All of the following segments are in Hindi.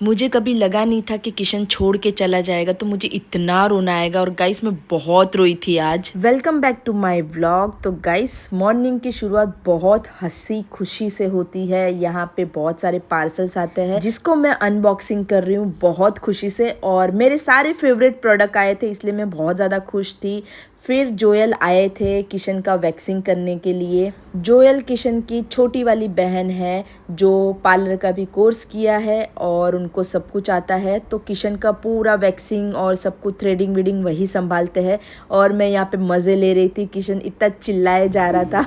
मुझे कभी लगा नहीं था कि किशन छोड़ के चला जाएगा तो मुझे इतना रोना आएगा। और गाइस मैं बहुत रोई थी आज। Welcome back to my vlog. तो गाइस मॉर्निंग की शुरुआत बहुत हंसी खुशी से होती है। यहाँ पे बहुत सारे पार्सल्स आते हैं जिसको मैं अनबॉक्सिंग कर रही हूँ बहुत खुशी से। और मेरे सारे फेवरेट प्रोडक्ट आए थे इसलिए मैं बहुत ज़्यादा खुश थी। फिर जोयल आए थे किशन का वैक्सिंग करने के लिए। जोयल किशन की छोटी वाली बहन है जो पार्लर का भी कोर्स किया है और उनको सब कुछ आता है। तो किशन का पूरा वैक्सिंग और सब कुछ थ्रेडिंग वीडिंग वही संभालते हैं। और मैं यहाँ पे मज़े ले रही थी। किशन इतना चिल्लाए जा रहा था।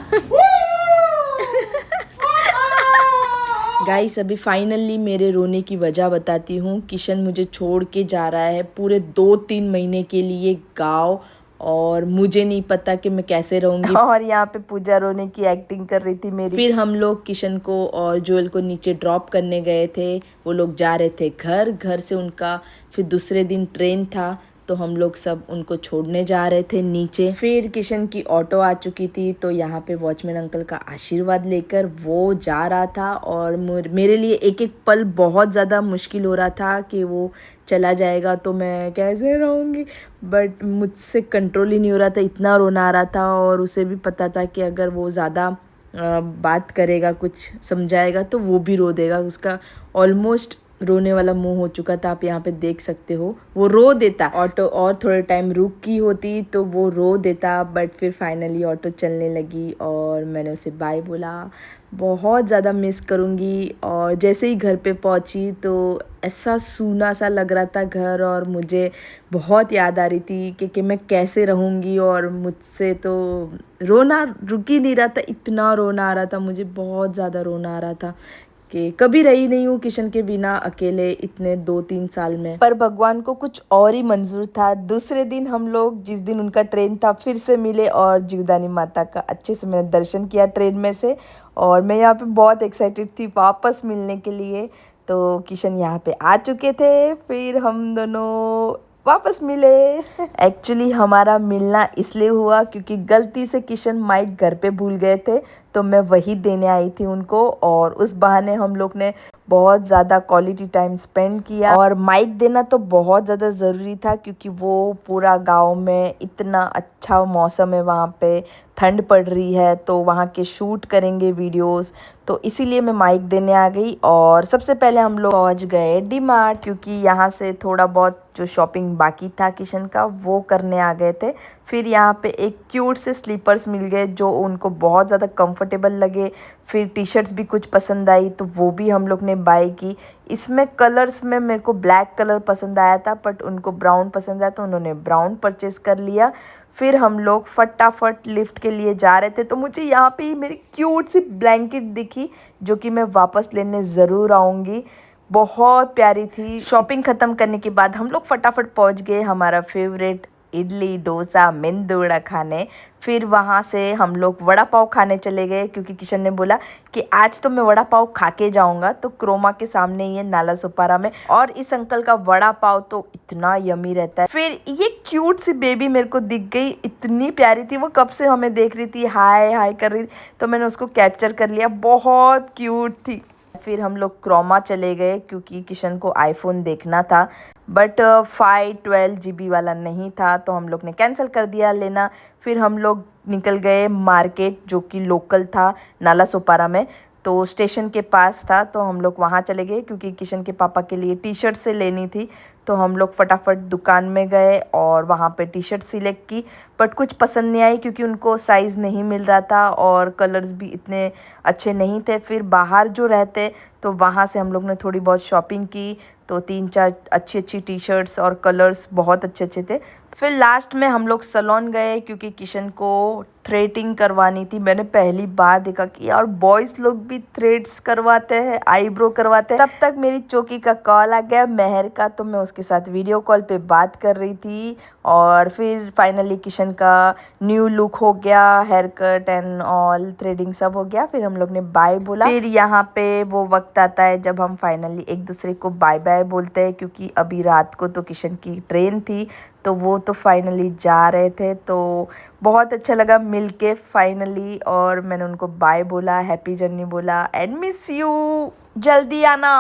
गाइस अभी फाइनली मेरे रोने की वजह बताती हूँ। किशन मुझे छोड़ के जा रहा है पूरे 2-3 महीने के लिए गाँव। और मुझे नहीं पता कि मैं कैसे रहूँगी। और यहाँ पे पूजा रोने की एक्टिंग कर रही थी मेरी। फिर हम लोग किशन को और जोयल को नीचे ड्रॉप करने गए थे। वो लोग जा रहे थे घर। घर से उनका फिर दूसरे दिन ट्रेन था तो हम लोग सब उनको छोड़ने जा रहे थे नीचे। फिर किशन की ऑटो आ चुकी थी तो यहाँ पे वॉचमैन अंकल का आशीर्वाद लेकर वो जा रहा था। और मेरे लिए एक एक पल बहुत ज़्यादा मुश्किल हो रहा था कि वो चला जाएगा तो मैं कैसे रहूँगी। बट मुझसे कंट्रोल ही नहीं हो रहा था, इतना रोना आ रहा था। और उसे भी पता था कि अगर वो ज़्यादा बात करेगा कुछ समझाएगा तो वो भी रो देगा। उसका ऑलमोस्ट रोने वाला मुंह हो चुका था। आप यहाँ पे देख सकते हो वो रो देता। ऑटो और थोड़े टाइम रुक की होती तो वो रो देता। बट फिर फाइनली ऑटो चलने लगी और मैंने उसे बाय बोला। बहुत ज़्यादा मिस करूँगी। और जैसे ही घर पे पहुँची तो ऐसा सूना सा लग रहा था घर। और मुझे बहुत याद आ रही थी कि मैं कैसे रहूँगी। और मुझसे तो रोना रुक ही नहीं रहा था, इतना रोना आ रहा था मुझे, बहुत ज़्यादा रोना आ रहा था कि कभी रही नहीं हूँ किशन के बिना अकेले इतने 2-3 साल में। पर भगवान को कुछ और ही मंजूर था। दूसरे दिन हम लोग जिस दिन उनका ट्रेन था फिर से मिले और जीवदानी माता का अच्छे से मैंने दर्शन किया ट्रेन में से। और मैं यहाँ पे बहुत एक्साइटेड थी वापस मिलने के लिए। तो किशन यहाँ पे आ चुके थे फिर हम दोनों वापस मिले। एक्चुअली हमारा मिलना इसलिए हुआ क्योंकि गलती से किशन माइक घर पे भूल गए थे तो मैं वही देने आई थी उनको। और उस बहाने हम लोग ने बहुत ज़्यादा क्वालिटी टाइम स्पेंड किया। और माइक देना तो बहुत ज़्यादा ज़रूरी था क्योंकि वो पूरा गांव में इतना अच्छा मौसम है, वहाँ पे ठंड पड़ रही है तो वहाँ के शूट करेंगे वीडियोस। तो इसीलिए मैं माइक देने आ गई। और सबसे पहले हम लोग पहुँच गए डी मार्ट क्योंकि यहाँ से थोड़ा बहुत जो शॉपिंग बाकी था किशन का वो करने आ गए थे। फिर यहाँ पे एक क्यूट से स्लीपर्स मिल गए जो उनको बहुत ज़्यादा कंफर्टेबल लगे। फिर टी शर्ट्स भी कुछ पसंद आई तो वो भी हम लोग ने बाय की। इसमें कलर्स में मेरे को ब्लैक कलर पसंद आया था बट उनको ब्राउन पसंद आया तो उन्होंने ब्राउन परचेस कर लिया। फिर हम लोग फटाफट लिफ्ट के लिए जा रहे थे तो मुझे यहाँ पे ही मेरी क्यूट सी ब्लैंकेट दिखी जो कि मैं वापस लेने ज़रूर आऊँगी। बहुत प्यारी थी। शॉपिंग ख़त्म करने के बाद हम लोग फटाफट पहुँच गए हमारा फेवरेट इडली डोसा मेंदू वड़ा खाने। फिर वहाँ से हम लोग वड़ा पाव खाने चले गए क्योंकि किशन ने बोला कि आज तो मैं वड़ा पाव खा के जाऊँगा। तो क्रोमा के सामने ही है नाला सुपारा में। और इस अंकल का वड़ा पाव तो इतना यमी रहता है। फिर ये क्यूट सी बेबी मेरे को दिख गई, इतनी प्यारी थी। वो कब से हमें देख रही थी, हाय हाय कर रही थी तो मैंने उसको कैप्चर कर लिया, बहुत क्यूट थी। फिर हम लोग क्रोमा चले गए क्योंकि किशन को आईफोन देखना था बट 512 GB वाला नहीं था तो हम लोग ने कैंसिल कर दिया लेना। फिर हम लोग निकल गए मार्केट जो कि लोकल था नाला सोपारा में, तो स्टेशन के पास था तो हम लोग वहाँ चले गए क्योंकि किशन के पापा के लिए टी शर्ट से लेनी थी। तो हम लोग फटाफट दुकान में गए और वहाँ पे टी शर्ट सिलेक्ट की बट कुछ पसंद नहीं आई क्योंकि उनको साइज़ नहीं मिल रहा था और कलर्स भी इतने अच्छे नहीं थे। फिर बाहर जो रहते तो वहाँ से हम लोग ने थोड़ी बहुत शॉपिंग की तो 3-4 अच्छी अच्छी टी शर्ट्स और कलर्स बहुत अच्छे अच्छे थे। फिर लास्ट में हम लोग सैलून गए क्योंकि किशन को थ्रेडिंग करवानी थी। मैंने पहली बार देखा कि यार बॉयज़ लोग भी थ्रेड्स करवाते हैं, आईब्रो करवाते हैं। तब तक मेरी चौकी का कॉल आ गया मेहर का तो मैं उसके साथ वीडियो कॉल पे बात कर रही थी। और फिर फाइनली किशन का न्यू लुक हो गया, haircut and all, threading सब हो गया। फिर हम लोग ने बाय बोला। फिर यहाँ पे वो वक्त आता है जब हम फाइनली एक दूसरे को बाय बाय बोलते हैं क्योंकि अभी रात को तो किशन की ट्रेन थी तो वो तो फाइनली जा रहे थे। तो बहुत अच्छा लगा मिलके फाइनली और मैंने उनको बाय बोला, हैप्पी जर्नी बोला एंड मिस यू, जल्दी आना।